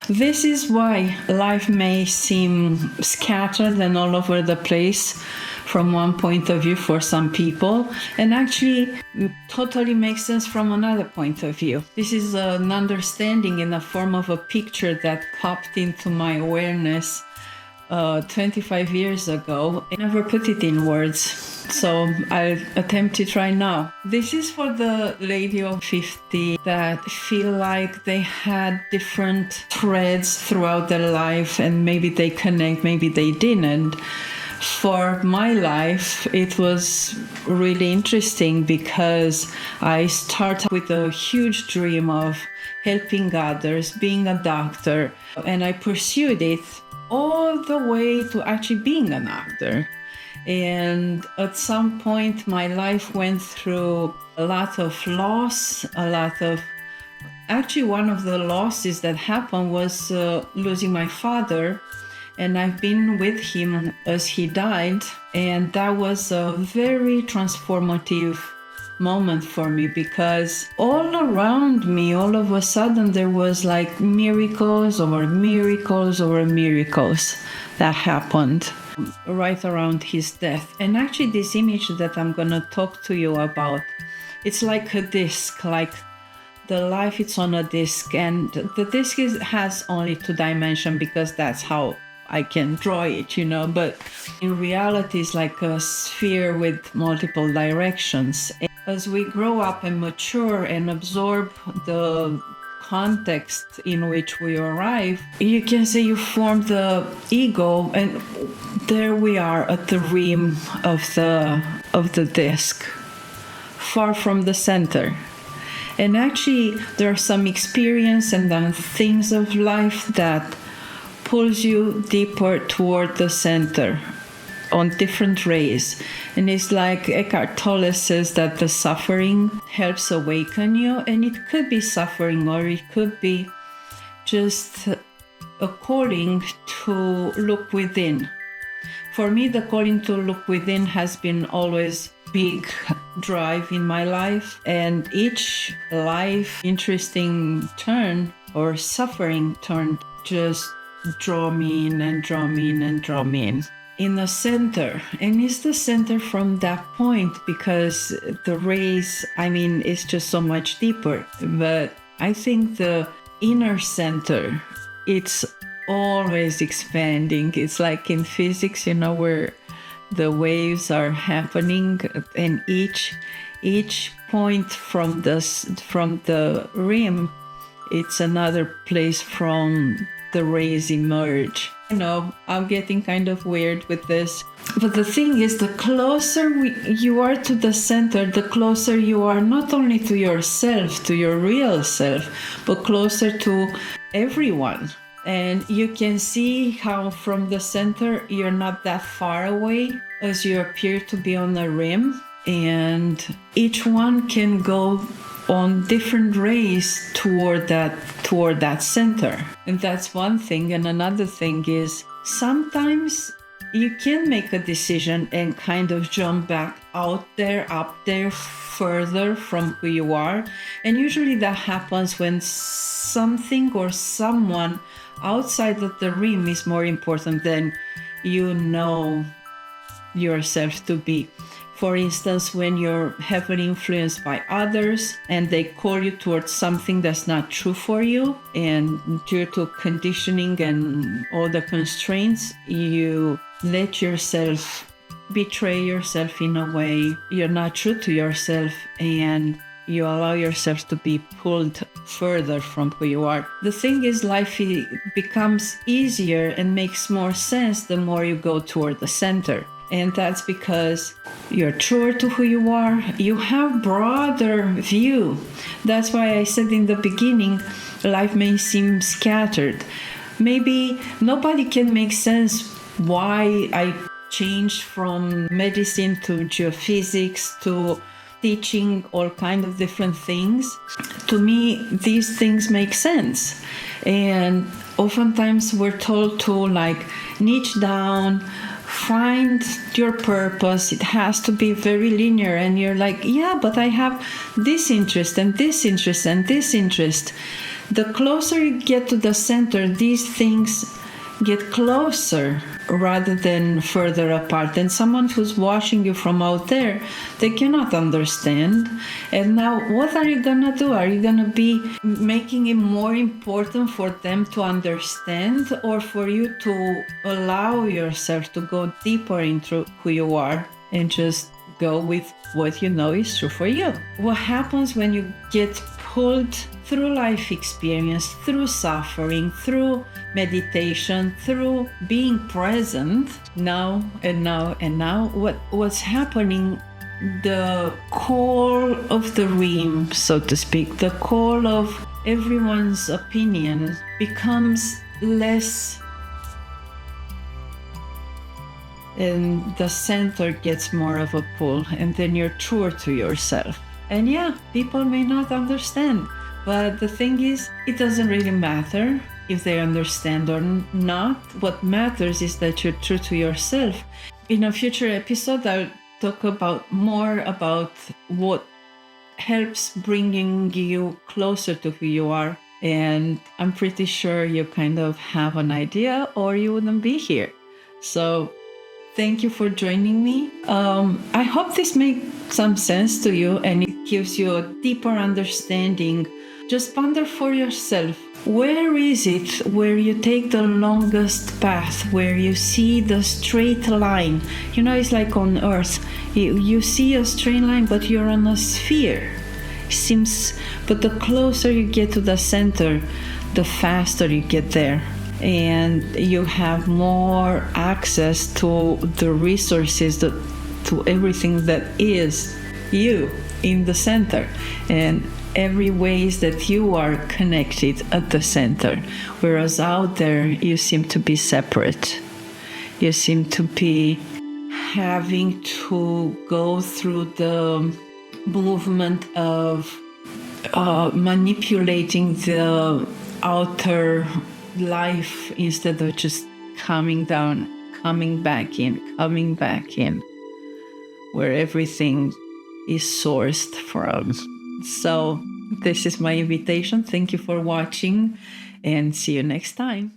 This is why life may seem scattered and all over the place from one point of view for some people, and actually totally makes sense from another point of view. This is an understanding in the form of a picture that popped into my awareness 25 years ago. I never put it in words, so I'll attempt it right now. This is for the lady of 50 that feel like they had different threads throughout their life, and maybe they connect, maybe they didn't. For my life, it was really interesting because I started with a huge dream of helping others, being a doctor, and I pursued it all the way to actually being an actor. And at some point, my life went through a lot of loss, actually one of the losses that happened was losing my father. And I've been with him as he died. And that was a very transformative moment for me, because all around me, all of a sudden, there was like miracles over miracles over miracles that happened right around his death. And actually, this image that I'm going to talk to you about, it's like a disc, like the life, it's on a disc. And the disc has only 2 dimensions because that's how I can draw it, but in reality, it's like a sphere with multiple directions. And as we grow up and mature and absorb the context in which we arrive, you can say you form the ego, and there we are at the rim of the disc, far from the center. And actually, there are some experience and then things of life that pulls you deeper toward the center on different rays. And it's like Eckhart Tolle says that the suffering helps awaken you, and it could be suffering or it could be just a calling to look within. For me, the calling to look within has been always big drive in my life, and each life interesting turn or suffering turn just draw me in and draw me in and draw me in the center. And it's the center from that point, because the rays, it's just so much deeper. But I think the inner center, it's always expanding. It's like in physics, where the waves are happening, and each point from the rim, it's another place from the rays emerge. I'm getting kind of weird with this. But the thing is, the closer you are to the center, the closer you are not only to yourself, to your real self, but closer to everyone. And you can see how from the center, you're not that far away as you appear to be on the rim. And each one can go on different rays toward that center. And that's one thing. And another thing is, sometimes you can make a decision and kind of jump back up there, further from who you are. And usually that happens when something or someone outside of the rim is more important than you know yourself to be. For instance, when you're heavily influenced by others and they call you towards something that's not true for you, and due to conditioning and all the constraints, you let yourself betray yourself in a way. You're not true to yourself, and you allow yourself to be pulled further from who you are. The thing is, life becomes easier and makes more sense the more you go toward the center. And that's because you're truer to who you are. You have broader view. That's why I said in the beginning, life may seem scattered. Maybe nobody can make sense why I changed from medicine to geophysics to teaching all kinds of different things. To me, these things make sense. And oftentimes we're told to niche down, find your purpose. It has to be very linear. And you're like, yeah, but I have this interest and this interest and this interest. the closer you get to the center, these things get closer rather than further apart. And someone who's watching you from out there, they cannot understand. And now, what are you gonna do? Are you gonna be making it more important for them to understand, or for you to allow yourself to go deeper into who you are and just go with what you know is true for you? What happens when you get pulled through life experience, through suffering, through meditation, through being present now and now and now? What's happening? The call of the rim, so to speak, the call of everyone's opinion becomes less, and the center gets more of a pull, and then you're truer to yourself. And yeah, people may not understand, but the thing is, it doesn't really matter if they understand or not. What matters is that you're true to yourself. In a future episode, I'll talk more about what helps bringing you closer to who you are. And I'm pretty sure you kind of have an idea, or you wouldn't be here. So thank you for joining me. I hope this makes some sense to you and it gives you a deeper understanding. Just ponder for yourself, where is it where you take the longest path, where you see the straight line? You know, it's like on Earth. You see a straight line, but you're on a sphere. But the closer you get to the center, the faster you get there. And you have more access to the resources, to everything that is you in the center, and every ways that you are connected at the center. Whereas out there, you seem to be separate. You seem to be having to go through the movement of manipulating the outer life instead of just coming down, coming back in, where everything is sourced from. So this is my invitation. Thank you for watching, and see you next time.